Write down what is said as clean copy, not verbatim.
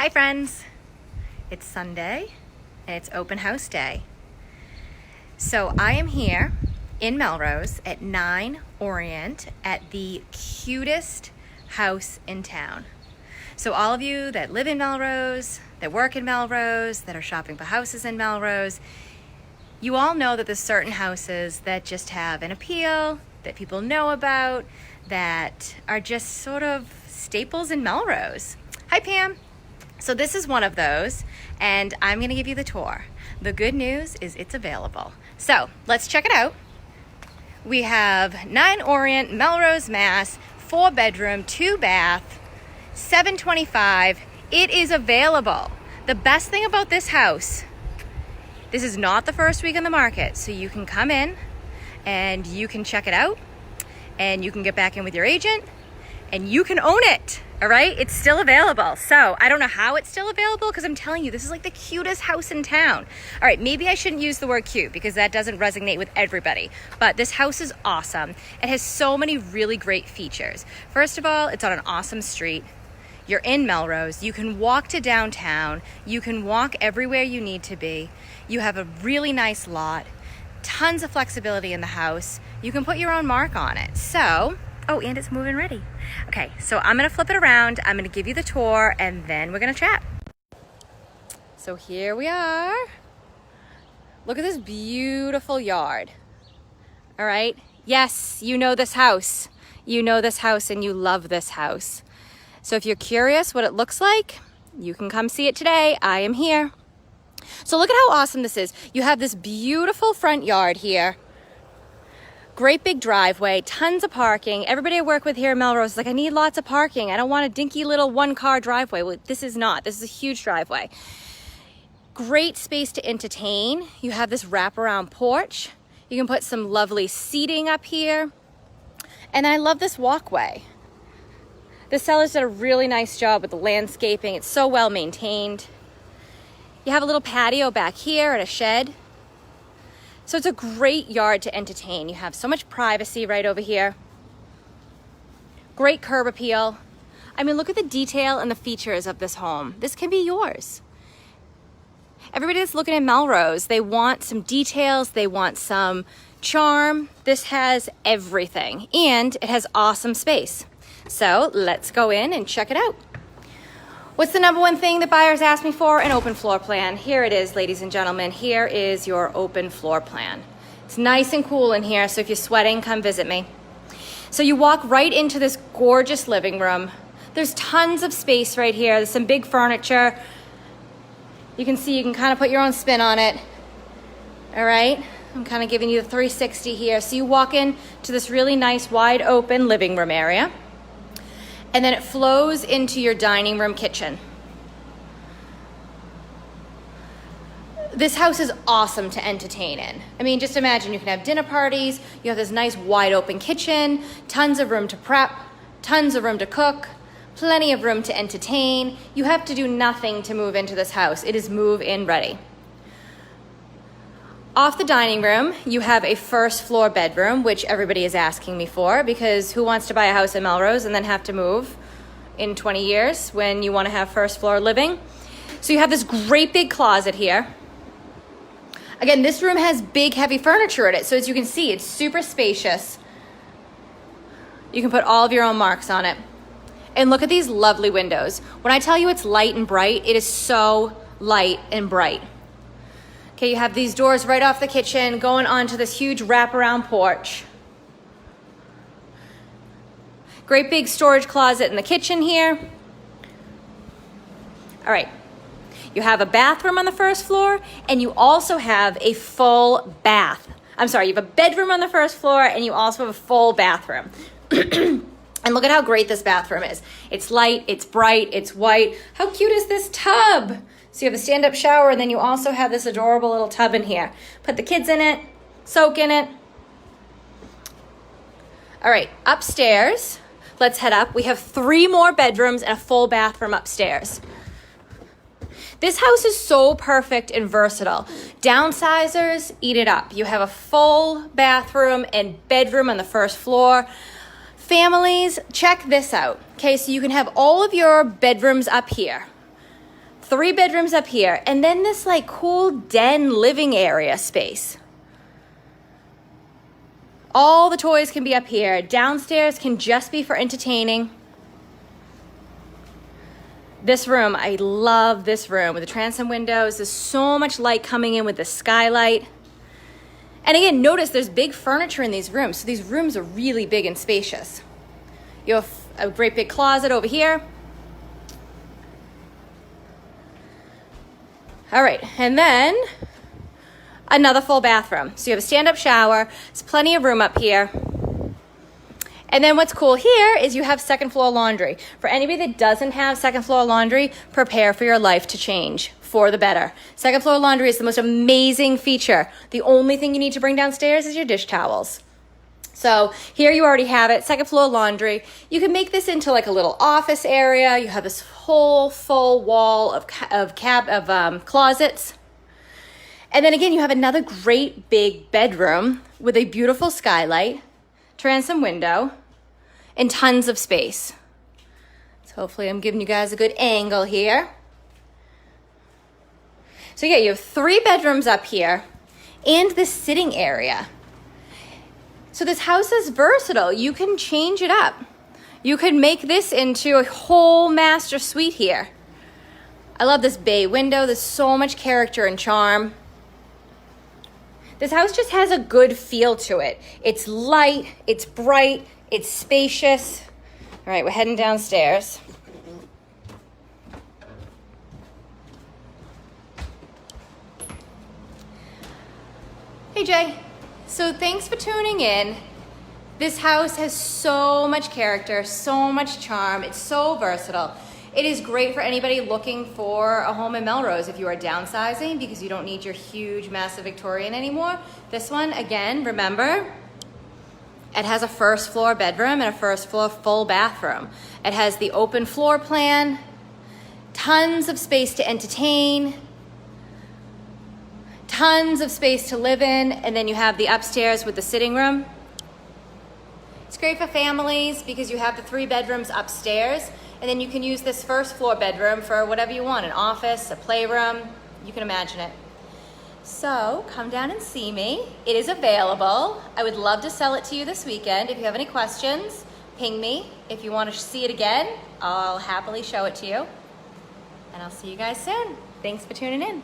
Hi friends, it's Sunday and it's open house day. So I am here in Melrose at 9 Orient at the cutest house in town. So all of you that live in Melrose, that work in Melrose, that are shopping for houses in Melrose, you all know that there's certain houses that just have an appeal, that people know about, that are just sort of staples in Melrose. Hi Pam. So this is one of those, and I'm gonna give you the tour. The good news is it's available. So let's check it out. We have 9 Orient, Melrose, Mass, 4 bedroom, 2 bath, $725. It is available. The best thing about this house, this is not the first week on the market, so you can come in and you can check it out and you can get back in with your agent and you can own it. All right, it's still available. So I don't know how it's still available because I'm telling you, this is like the cutest house in town. All right, maybe I shouldn't use the word cute because that doesn't resonate with everybody, but this house is awesome. It has so many really great features. First of all, it's on an awesome street. You're in Melrose. You can walk to downtown. You can walk everywhere you need to be. You have a really nice lot, tons of flexibility in the house. You can put your own mark on it. So, oh, and it's moving ready. Okay, so I'm gonna flip it around. I'm gonna give you the tour and then we're gonna chat. So here we are. Look at this beautiful yard. All right, yes, you know this house. You know this house and you love this house. So if you're curious what it looks like, you can come see it today. I am here. So look at how awesome this is. You have this beautiful front yard here. Great big driveway, tons of parking. Everybody I work with here in Melrose is like, I need lots of parking. I don't want a dinky little 1-car driveway. Well, this is not. This is a huge driveway. Great space to entertain. You have this wraparound porch. You can put some lovely seating up here. And I love this walkway. The sellers did a really nice job with the landscaping. It's so well maintained. You have a little patio back here and a shed. So it's a great yard to entertain. You have so much privacy right over here. Great curb appeal. I mean, look at the detail and the features of this home. This can be yours. Everybody that's looking at Melrose, they want some details, they want some charm. This has everything, and it has awesome space. So let's go in and check it out. What's the number one thing that buyers ask me for? An open floor plan. Here it is, ladies and gentlemen. Here is your open floor plan. It's nice and cool in here, so if you're sweating, come visit me. So you walk right into this gorgeous living room. There's tons of space right here. There's some big furniture. You can see you can kind of put your own spin on it. All right, I'm kind of giving you the 360 here. So you walk in to this really nice wide open living room area. And then it flows into your dining room kitchen. This house is awesome to entertain in. I mean, just imagine you can have dinner parties, you have this nice wide open kitchen, tons of room to prep, tons of room to cook, plenty of room to entertain. You have to do nothing to move into this house. It is move-in ready. Off the dining room, you have a first floor bedroom, which everybody is asking me for because who wants to buy a house in Melrose and then have to move in 20 years when you want to have first floor living? So you have this great big closet here. Again, this room has big, heavy furniture in it. So as you can see, it's super spacious. You can put all of your own marks on it. And look at these lovely windows. When I tell you it's light and bright, it is so light and bright. Okay, you have these doors right off the kitchen going onto this huge wraparound porch. Great big storage closet in the kitchen here. All right, you have a bathroom on the first floor and you also have a full bath. I'm sorry, you have a bedroom on the first floor and you also have a full bathroom. And look at how great this bathroom is. It's light, it's bright, it's white. How cute is this tub? So you have a stand-up shower, and then you also have this adorable little tub in here. Put the kids in it, soak in it. All right, upstairs, let's head up. We have 3 more bedrooms and a full bathroom upstairs. This house is so perfect and versatile. Downsizers, eat it up. You have a full bathroom and bedroom on the first floor. Families, check this out. Okay, so you can have all of your bedrooms up here. 3 bedrooms up here, and then this like cool den living area space. All the toys can be up here. Downstairs can just be for entertaining. This room, I love this room with the transom windows. There's so much light coming in with the skylight. And again, notice there's big furniture in these rooms. So these rooms are really big and spacious. You have a great big closet over here. All right, and then another full bathroom. So you have a stand-up shower. There's plenty of room up here. And then what's cool here is you have second floor laundry. For anybody that doesn't have second floor laundry, prepare for your life to change for the better. Second floor laundry is the most amazing feature. The only thing you need to bring downstairs is your dish towels. So here you already have it, second floor laundry. You can make this into like a little office area. You have this whole full wall of closets. And then again, you have another great big bedroom with a beautiful skylight, transom window, and tons of space. So hopefully I'm giving you guys a good angle here. So yeah, you have 3 bedrooms up here and this sitting area. So this house is versatile. You can change it up. You could make this into a whole master suite here. I love this bay window. There's so much character and charm. This house just has a good feel to it. It's light, it's bright, it's spacious. All right, we're heading downstairs. Hey Jay, so thanks for tuning in. This house has so much character, so much charm. It's so versatile. It is great for anybody looking for a home in Melrose if you are downsizing because you don't need your huge, massive Victorian anymore. This one, again, remember, it has a first floor bedroom and a first floor full bathroom. It has the open floor plan, tons of space to entertain, tons of space to live in, and then you have the upstairs with the sitting room. It's great for families because you have the 3 bedrooms upstairs, and then you can use this first floor bedroom for whatever you want, an office, a playroom, you can imagine it. So come down and see me. It is available. I would love to sell it to you this weekend. If you have any questions, ping me. If you want to see it again, I'll happily show it to you. And I'll see you guys soon. Thanks for tuning in.